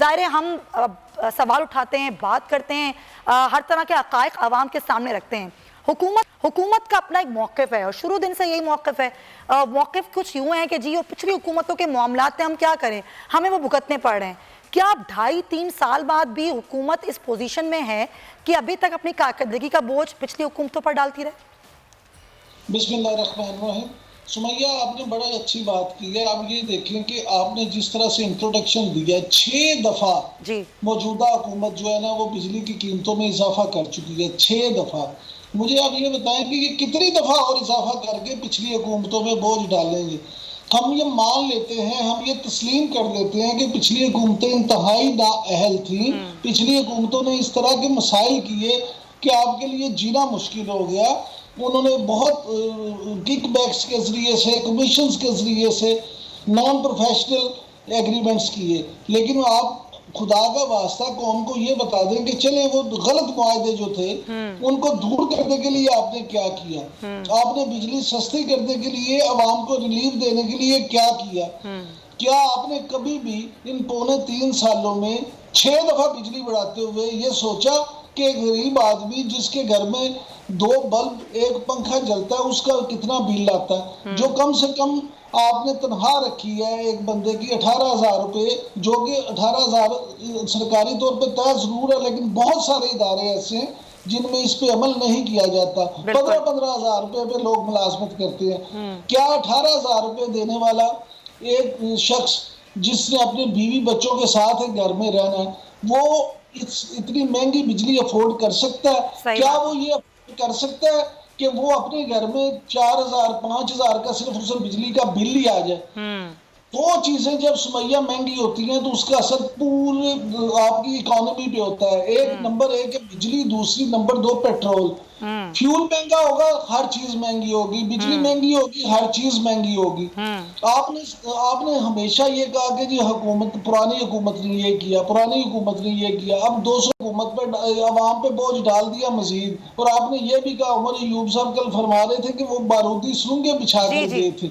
ظاہر ہے ہم سوال اٹھاتے ہیں، بات کرتے ہیں، ہر طرح کے حقائق عوام کے سامنے رکھتے ہیں۔ حکومت کا اپنا ایک موقف ہے اور شروع دن سے یہی موقف ہے۔ موقف کچھ یوں ہے کہ جی وہ پچھلی حکومتوں کے معاملات میں ہم کیا کریں، ہمیں وہ بھگتنے پڑ رہے ہیں۔ کیا اب 2.5-3 سال بعد بھی حکومت اس پوزیشن میں ہے کہ ابھی تک اپنی کارکردگی کا بوجھ پچھلی حکومتوں پر ڈالتی رہے؟ بسم اللہ الرحمن الرحیم۔ سمیہ، آپ نے بڑا اچھی بات کی ہے۔ آپ یہ دیکھیں کہ آپ نے جس طرح سے انٹروڈکشن دیا ہے، 6 دفعہ موجودہ حکومت جو ہے نا وہ بجلی کی قیمتوں میں اضافہ کر چکی ہے، 6 دفعہ۔ مجھے آپ یہ بتائیں کہ یہ کتنی دفعہ اور اضافہ کر کے پچھلی حکومتوں میں بوجھ ڈالیں گے؟ ہم یہ مان لیتے ہیں، ہم یہ تسلیم کر لیتے ہیں کہ پچھلی حکومتیں انتہائی نااہل تھیں، پچھلی حکومتوں نے اس طرح کے مسائل کیے کہ آپ کے لیے جینا مشکل ہو گیا۔ انہوں نے بہت کک بیکس کے ذریعے سے، کمیشنز کے ذریعے سے نان پروفیشنل ایگریمنٹس کیے، لیکن آپ خدا کا واسطہ قوم کو یہ بتا دیں کہ چلیں وہ غلط معاہدے جو تھے ان کو دور کرنے کے لیے آپ نے کیا کیا، آپ نے بجلی سستی کرنے کے لیے، عوام کو ریلیف دینے کے لیے کیا کیا۔ کیا آپ نے کبھی بھی ان 2.25 سالوں میں 6 دفعہ بجلی بڑھاتے ہوئے یہ سوچا کہ ایک غریب آدمی جس کے گھر میں 2 بلب 1 پنکھا جلتا ہے اس کا کتنا بل آتا ہے؟ جو کم سے کم آپ نے تنخواہ رکھی ہے ایک بندے کی 18,000 روپے، جو کہ 18,000 سرکاری طور پہ طے ضرور ہے، لیکن بہت سارے ادارے ایسے ہیں جن میں اس پہ عمل نہیں کیا جاتا۔ 15,000 روپے پہ لوگ ملازمت کرتے ہیں۔ کیا 18,000 روپے دینے والا ایک شخص جس نے اپنے بیوی بچوں کے ساتھ ایک گھر میں رہنا ہے، وہ اتنی مہنگی بجلی افورڈ کر سکتا ہے؟ کیا وہ یہ افورڈ کر سکتا ہے کہ وہ اپنے گھر میں 4,000 5,000 کا صرف اسے بجلی کا بل ہی آ جائے؟ 2 چیزیں جب سمیہ مہنگی ہوتی ہیں تو اس کا اثر پورے آپ کی اکانومی پہ ہوتا ہے۔ ایک نمبر 1 ہے بجلی، دوسری نمبر 2 پیٹرول۔ فیول مہنگا ہوگا، ہر چیز مہنگی ہوگی، بجلی مہنگی ہوگی، ہر چیز مہنگی ہوگی۔ آپ نے ہمیشہ یہ کہا کہ جی پرانی حکومت نے یہ کیا، پرانی حکومت نے یہ کیا، اب 200 حکومت پہ عوام پہ بوجھ ڈال دیا مزید۔ اور آپ نے یہ بھی کہا، عمر ایوب صاحب کل فرما رہے تھے کہ وہ بارودی سرنگیں بچھا کر گئے تھے۔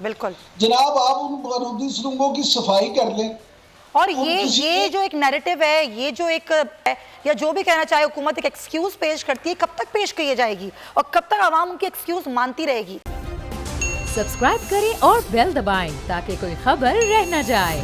بالکل جناب آپ ان بارودی سرنگوں کی صفائی کر لیں۔ اور یہ جو ایک نیریٹو ہے، یہ جو ایک یا جو بھی کہنا چاہے حکومت ایک ایکسکیوز پیش کرتی ہے، کب تک پیش کی جائے گی اور کب تک عوام ان کی ایکسکیوز مانتی رہے گی؟ سبسکرائب کریں اور بیل دبائیں تاکہ کوئی خبر رہ نہ جائے۔